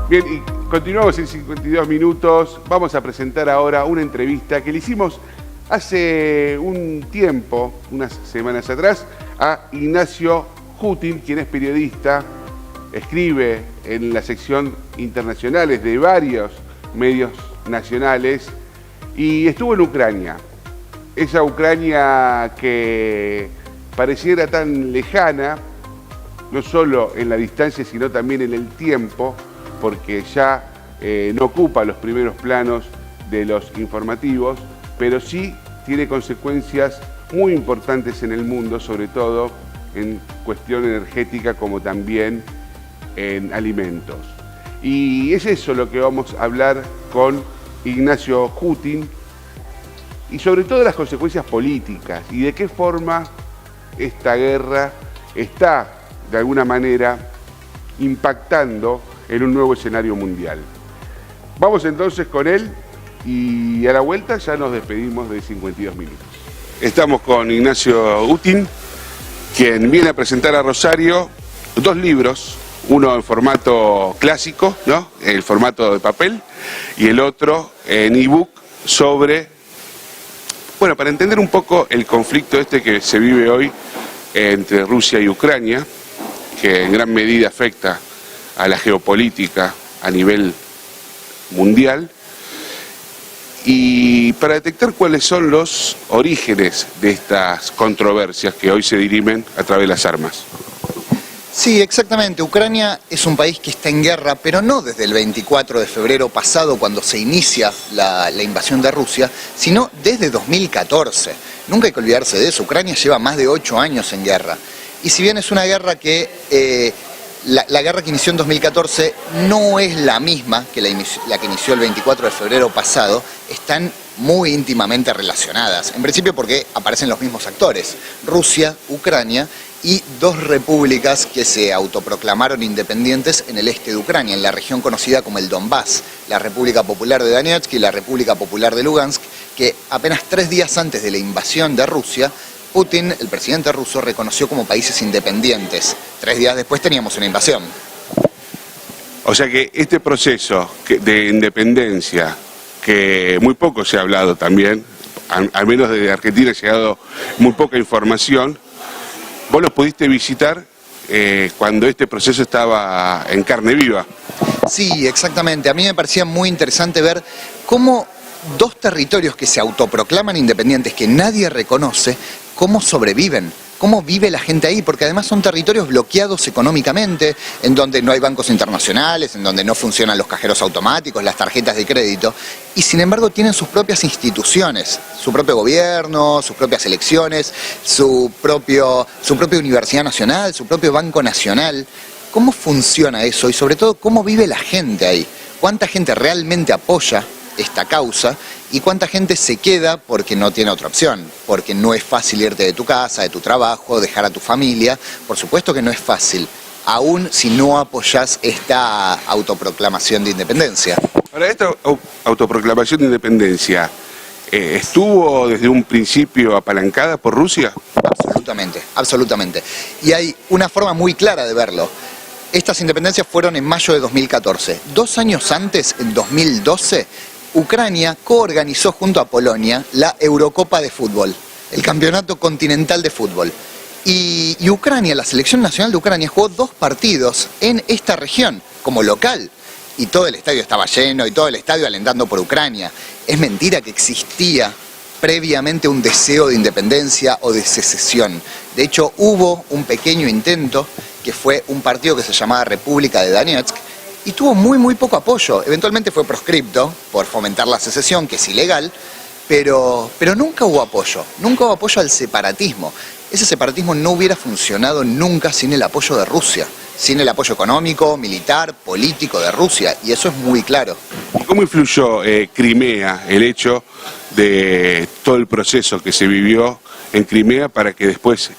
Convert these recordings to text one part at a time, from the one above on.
Bien, y continuamos en 52 minutos. Vamos a presentar ahora una entrevista que le hicimos hace un tiempo, unas semanas atrás, a Ignacio Jutin, quien es periodista, escribe en la sección internacionales de varios medios nacionales y estuvo en Ucrania. Esa Ucrania que pareciera tan lejana, no solo en la distancia, sino también en el tiempo, porque ya no ocupa los primeros planos de los informativos, pero sí tiene consecuencias muy importantes en el mundo, sobre todo en cuestión energética como también en alimentos. Y es eso lo que vamos a hablar con Ignacio Jutin, y sobre todo las consecuencias políticas y de qué forma esta guerra está, de alguna manera, impactando en un nuevo escenario mundial. Vamos entonces con él y a la vuelta ya nos despedimos de 52 minutos. Estamos con Ignacio Jutin, quien viene a presentar a Rosario dos libros, uno en formato clásico, ¿no?, el formato de papel, y el otro en ebook sobre, bueno, para entender un poco el conflicto que se vive hoy entre Rusia y Ucrania, que en gran medida afecta a la geopolítica a nivel mundial, y para detectar cuáles son los orígenes de estas controversias que hoy se dirimen a través de las armas. Sí, exactamente. Ucrania es un país que está en guerra, pero no desde el 24 de febrero pasado, cuando se inicia la invasión de Rusia, sino desde 2014. Nunca hay que olvidarse de eso. Ucrania lleva más de 8 años en guerra. Y si bien es una guerra que... La guerra que inició en 2014 no es la misma que la que inició el 24 de febrero pasado, están muy íntimamente relacionadas. En principio porque aparecen los mismos actores, Rusia, Ucrania y dos repúblicas que se autoproclamaron independientes en el este de Ucrania, en la región conocida como el Donbass, la República Popular de Donetsk y la República Popular de Lugansk, que apenas 3 días antes de la invasión de Rusia, Putin, el presidente ruso, reconoció como países independientes. 3 días después teníamos una invasión. O sea que este proceso de independencia, que muy poco se ha hablado también, al menos desde Argentina ha llegado muy poca información, vos los pudiste visitar cuando este proceso estaba en carne viva. Sí, exactamente. A mí me parecía muy interesante ver cómo dos territorios que se autoproclaman independientes, que nadie reconoce, cómo sobreviven, cómo vive la gente ahí, porque además son territorios bloqueados económicamente, en donde no hay bancos internacionales, en donde no funcionan los cajeros automáticos, las tarjetas de crédito, y sin embargo tienen sus propias instituciones, su propio gobierno, sus propias elecciones, su propia universidad nacional, su propio banco nacional. ¿Cómo funciona eso? Y sobre todo, ¿cómo vive la gente ahí? ¿Cuánta gente realmente apoya esta causa y cuánta gente se queda porque no tiene otra opción, porque no es fácil irte de tu casa, de tu trabajo, dejar a tu familia? Por supuesto que no es fácil, aún si no apoyás esta autoproclamación de independencia. Ahora, esta autoproclamación de independencia, ¿estuvo desde un principio apalancada por Rusia? Absolutamente, absolutamente. Y hay una forma muy clara de verlo. Estas independencias fueron en mayo de 2014. 2 años antes, en 2012, Ucrania coorganizó junto a Polonia la Eurocopa de fútbol, el campeonato continental de fútbol. Y Ucrania, la selección nacional de Ucrania, jugó 2 partidos en esta región como local. Y todo el estadio estaba lleno y todo el estadio alentando por Ucrania. Es mentira que existía previamente un deseo de independencia o de secesión. De hecho, hubo un pequeño intento, que fue un partido que se llamaba República de Donetsk, y tuvo muy poco apoyo. Eventualmente fue proscripto por fomentar la secesión, que es ilegal, pero nunca hubo apoyo al separatismo. Ese separatismo no hubiera funcionado nunca sin el apoyo de Rusia, sin el apoyo económico, militar, político de Rusia, y eso es muy claro. ¿Y cómo influyó Crimea, el hecho de todo el proceso que se vivió en Crimea para que después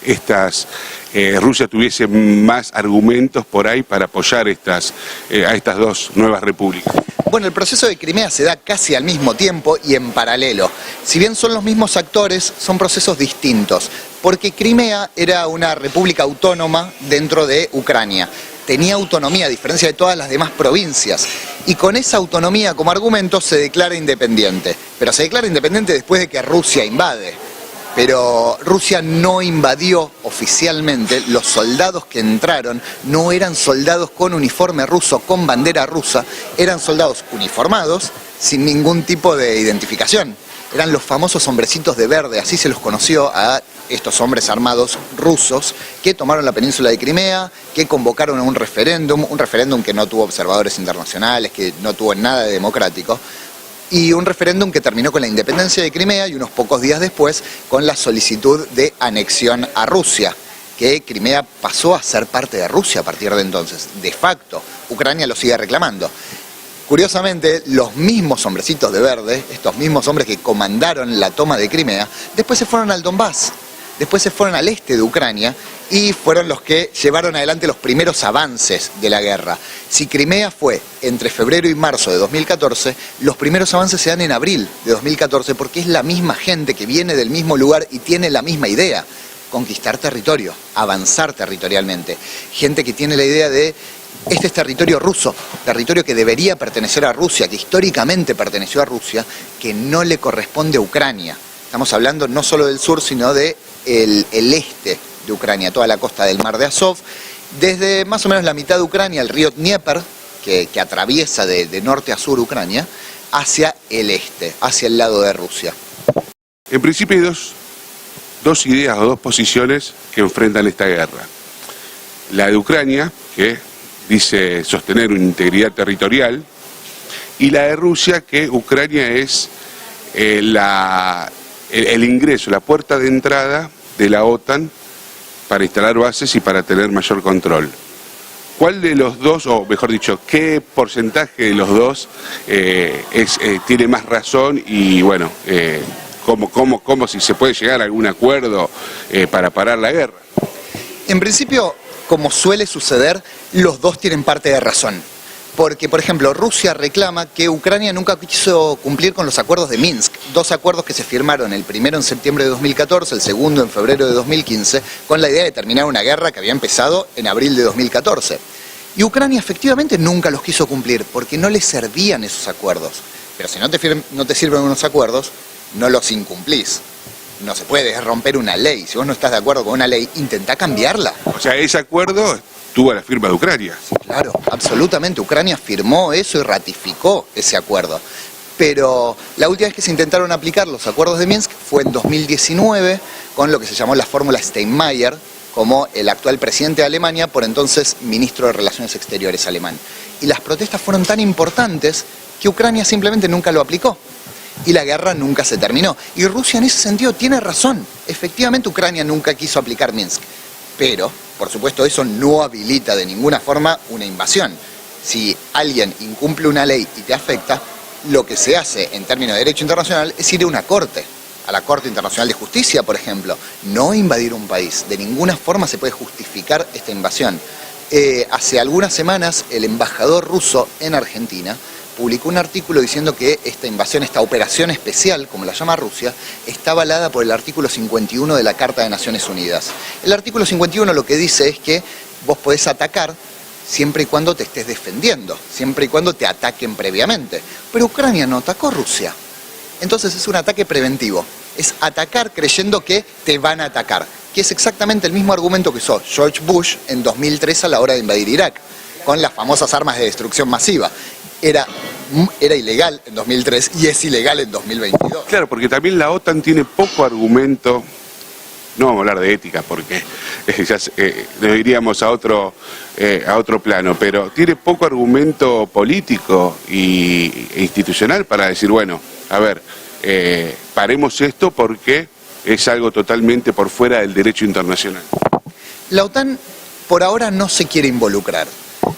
Rusia tuviese más argumentos por ahí para apoyar a estas dos nuevas repúblicas? Bueno, el proceso de Crimea se da casi al mismo tiempo y en paralelo. Si bien son los mismos actores, son procesos distintos, porque Crimea era una república autónoma dentro de Ucrania. tenía autonomía a diferencia de todas las demás provincias. Y con esa autonomía como argumento se declara independiente. Pero se declara independiente después de que Rusia invade. Pero Rusia no invadió oficialmente, los soldados que entraron no eran soldados con uniforme ruso, con bandera rusa, eran soldados uniformados sin ningún tipo de identificación. Eran los famosos hombrecitos de verde, así se los conoció a estos hombres armados rusos que tomaron la península de Crimea, que convocaron a un referéndum que no tuvo observadores internacionales, que no tuvo nada de democrático. Y un referéndum que terminó con la independencia de Crimea y unos pocos días después con la solicitud de anexión a Rusia, que Crimea pasó a ser parte de Rusia a partir de entonces. De facto, Ucrania lo sigue reclamando. Curiosamente, los mismos hombrecitos de verde, estos mismos hombres que comandaron la toma de Crimea, después se fueron al Donbass, después se fueron al este de Ucrania y fueron los que llevaron adelante los primeros avances de la guerra. Si Crimea fue entre febrero y marzo de 2014, los primeros avances se dan en abril de 2014 porque es la misma gente que viene del mismo lugar y tiene la misma idea: conquistar territorio, avanzar territorialmente. Gente que tiene la idea de: este es territorio ruso, territorio que debería pertenecer a Rusia, que históricamente perteneció a Rusia, que no le corresponde a Ucrania. Estamos hablando no solo del sur, sino de el este de Ucrania, toda la costa del mar de Azov, desde más o menos la mitad de Ucrania, el río Dnieper, que atraviesa de norte a sur Ucrania, hacia el este, hacia el lado de Rusia. En principio hay dos ideas o dos posiciones que enfrentan esta guerra. La de Ucrania, que dice sostener una integridad territorial, y la de Rusia, que Ucrania es el ingreso, la puerta de entrada de la OTAN para instalar bases y para tener mayor control. ¿Cuál de los dos, o mejor dicho, qué porcentaje de los dos tiene más razón y bueno, cómo si se puede llegar a algún acuerdo para parar la guerra? En principio, como suele suceder, los dos tienen parte de razón. Porque, por ejemplo, Rusia reclama que Ucrania nunca quiso cumplir con los acuerdos de Minsk, dos acuerdos que se firmaron, el primero en septiembre de 2014, el segundo en febrero de 2015, con la idea de terminar una guerra que había empezado en abril de 2014. Y Ucrania efectivamente nunca los quiso cumplir, porque no le servían esos acuerdos. Pero si no te sirven unos acuerdos, no los incumplís. No se puede romper una ley. Si vos no estás de acuerdo con una ley, intentá cambiarla. O sea, ese acuerdo tuvo la firma de Ucrania. Claro, absolutamente. Ucrania firmó eso y ratificó ese acuerdo. Pero la última vez que se intentaron aplicar los acuerdos de Minsk fue en 2019, con lo que se llamó la fórmula Steinmeier, como el actual presidente de Alemania, por entonces ministro de Relaciones Exteriores alemán. Y las protestas fueron tan importantes que Ucrania simplemente nunca lo aplicó. Y la guerra nunca se terminó. Y Rusia en ese sentido tiene razón. Efectivamente, Ucrania nunca quiso aplicar Minsk. Pero, por supuesto, eso no habilita de ninguna forma una invasión. Si alguien incumple una ley y te afecta, lo que se hace en términos de derecho internacional es ir a una corte, a la Corte Internacional de Justicia, por ejemplo. No invadir un país. De ninguna forma se puede justificar esta invasión. Hace algunas semanas, el embajador ruso en Argentina publicó un artículo diciendo que esta invasión, esta operación especial, como la llama Rusia, está avalada por el artículo 51 de la Carta de Naciones Unidas. El artículo 51 lo que dice es que vos podés atacar siempre y cuando te estés defendiendo, siempre y cuando te ataquen previamente. Pero Ucrania no atacó Rusia. Entonces es un ataque preventivo. Es atacar creyendo que te van a atacar, que es exactamente el mismo argumento que usó George Bush en 2003 a la hora de invadir Irak, con las famosas armas de destrucción masiva. Era ilegal en 2003 y es ilegal en 2022. Claro, porque también la OTAN tiene poco argumento. No vamos a hablar de ética porque ya nos iríamos a otro plano, pero tiene poco argumento político e institucional para decir, bueno, a ver, paremos esto porque es algo totalmente por fuera del derecho internacional. La OTAN por ahora no se quiere involucrar.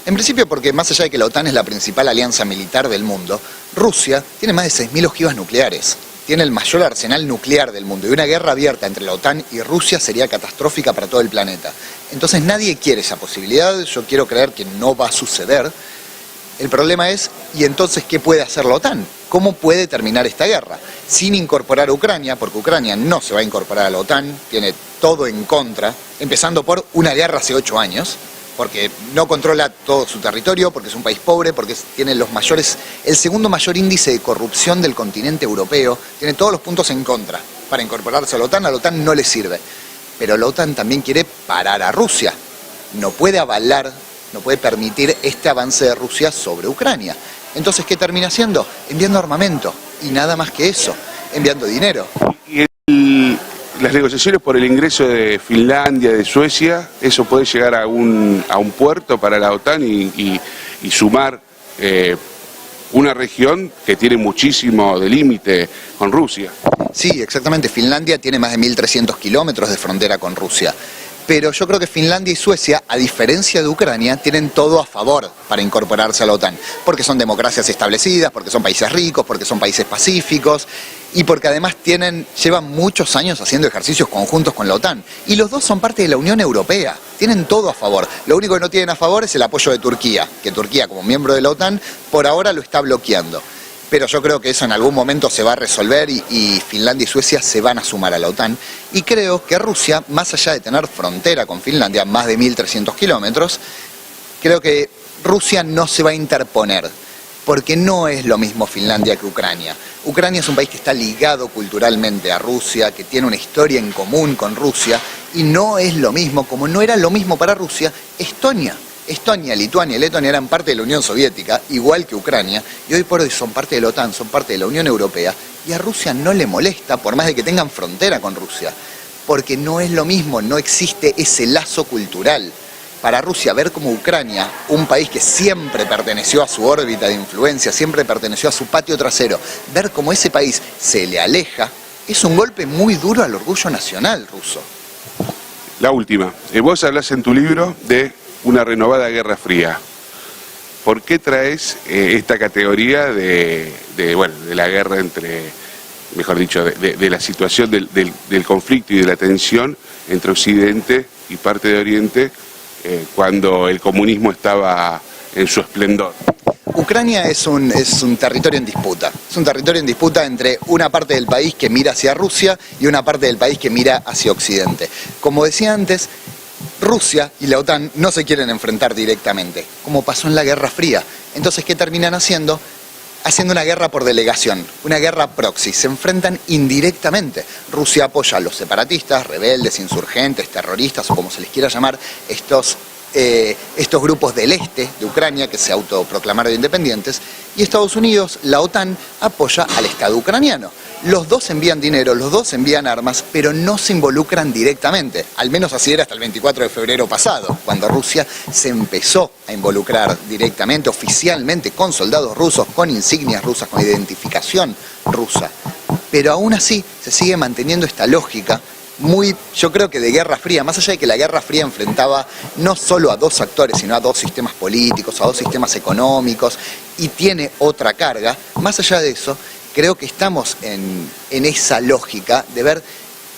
En principio porque más allá de que la OTAN es la principal alianza militar del mundo, Rusia tiene más de 6.000 ojivas nucleares. Tiene el mayor arsenal nuclear del mundo y una guerra abierta entre la OTAN y Rusia sería catastrófica para todo el planeta. Entonces nadie quiere esa posibilidad, yo quiero creer que no va a suceder. El problema es, ¿y entonces qué puede hacer la OTAN? ¿Cómo puede terminar esta guerra? Sin incorporar a Ucrania, porque Ucrania no se va a incorporar a la OTAN, tiene todo en contra, empezando por una guerra hace 8 años, porque no controla todo su territorio, porque es un país pobre, porque tiene el segundo mayor índice de corrupción del continente europeo, tiene todos los puntos en contra para incorporarse a la OTAN no le sirve. Pero la OTAN también quiere parar a Rusia, no puede avalar, no puede permitir este avance de Rusia sobre Ucrania. Entonces, ¿qué termina haciendo? Enviando armamento, y nada más que eso, enviando dinero. Y las negociaciones por el ingreso de Finlandia, de Suecia, ¿eso puede llegar a un puerto para la OTAN y sumar una región que tiene muchísimo de límite con Rusia? Sí, exactamente. Finlandia tiene más de 1.300 kilómetros de frontera con Rusia. Pero yo creo que Finlandia y Suecia, a diferencia de Ucrania, tienen todo a favor para incorporarse a la OTAN. Porque son democracias establecidas, porque son países ricos, porque son países pacíficos y porque además llevan muchos años haciendo ejercicios conjuntos con la OTAN. Y los dos son parte de la Unión Europea, tienen todo a favor. Lo único que no tienen a favor es el apoyo de Turquía, que Turquía como miembro de la OTAN por ahora lo está bloqueando. Pero yo creo que eso en algún momento se va a resolver y Finlandia y Suecia se van a sumar a la OTAN. Y creo que Rusia, más allá de tener frontera con Finlandia, más de 1.300 kilómetros, creo que Rusia no se va a interponer, porque no es lo mismo Finlandia que Ucrania. Ucrania es un país que está ligado culturalmente a Rusia, que tiene una historia en común con Rusia, y no es lo mismo, como no era lo mismo para Rusia, Estonia. Estonia, Lituania y Letonia eran parte de la Unión Soviética, igual que Ucrania, y hoy por hoy son parte de la OTAN, son parte de la Unión Europea, y a Rusia no le molesta, por más de que tengan frontera con Rusia, porque no es lo mismo, no existe ese lazo cultural. Para Rusia, ver como Ucrania, un país que siempre perteneció a su órbita de influencia, siempre perteneció a su patio trasero, ver cómo ese país se le aleja, es un golpe muy duro al orgullo nacional ruso. La última. Vos hablas en tu libro de una renovada Guerra Fría. ¿Por qué traes esta categoría de la guerra entre, mejor dicho, de la situación del conflicto y de la tensión entre Occidente y parte de Oriente cuando el comunismo estaba en su esplendor? Ucrania es un territorio en disputa. Es un territorio en disputa entre una parte del país que mira hacia Rusia y una parte del país que mira hacia Occidente. Como decía antes, Rusia y la OTAN no se quieren enfrentar directamente, como pasó en la Guerra Fría. Entonces, ¿qué terminan haciendo? Haciendo una guerra por delegación, una guerra proxy. Se enfrentan indirectamente. Rusia apoya a los separatistas, rebeldes, insurgentes, terroristas o como se les quiera llamar, estos grupos del este de Ucrania que se autoproclamaron independientes, y Estados Unidos, la OTAN, apoya al Estado ucraniano. Los dos envían dinero, los dos envían armas, pero no se involucran directamente. Al menos así era hasta el 24 de febrero pasado, cuando Rusia se empezó a involucrar directamente, oficialmente, con soldados rusos, con insignias rusas, con identificación rusa. Pero aún así se sigue manteniendo esta lógica yo creo que de Guerra Fría, más allá de que la Guerra Fría enfrentaba no solo a dos actores, sino a dos sistemas políticos, a dos sistemas económicos, y tiene otra carga. Más allá de eso, creo que estamos en esa lógica de ver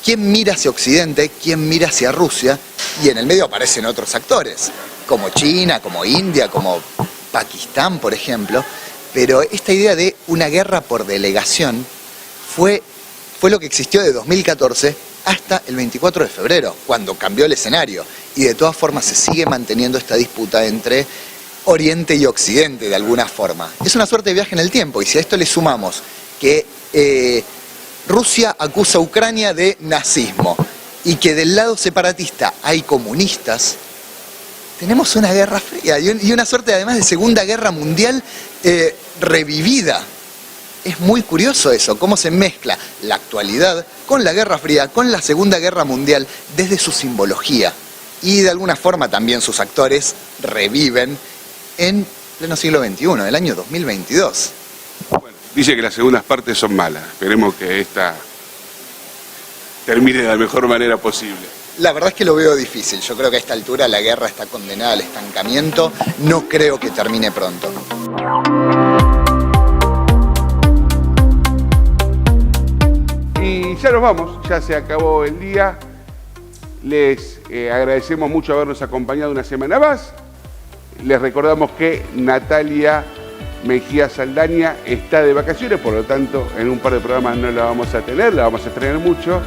quién mira hacia Occidente, quién mira hacia Rusia, y en el medio aparecen otros actores, como China, como India, como Pakistán, por ejemplo. Pero esta idea de una guerra por delegación fue lo que existió de 2014 hasta el 24 de febrero, cuando cambió el escenario. Y de todas formas se sigue manteniendo esta disputa entre Oriente y Occidente de alguna forma. Es una suerte de viaje en el tiempo, y si a esto le sumamos que Rusia acusa a Ucrania de nazismo y que del lado separatista hay comunistas, tenemos una guerra fría y una suerte además de Segunda Guerra Mundial revivida. Es muy curioso eso, cómo se mezcla la actualidad con la Guerra Fría, con la Segunda Guerra Mundial, desde su simbología. Y de alguna forma también sus actores reviven en pleno siglo XXI, el año 2022. Bueno, dice que las segundas partes son malas. Esperemos que esta termine de la mejor manera posible. La verdad es que lo veo difícil. Yo creo que a esta altura la guerra está condenada al estancamiento. No creo que termine pronto. Y ya nos vamos, ya se acabó el día. Les agradecemos mucho habernos acompañado una semana más. Les recordamos que Natalia Mejía Saldaña está de vacaciones, por lo tanto en un par de programas no la vamos a tener, la vamos a estrenar mucho.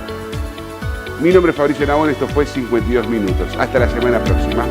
Mi nombre es Fabricio Navón, esto fue 52 minutos. Hasta la semana próxima.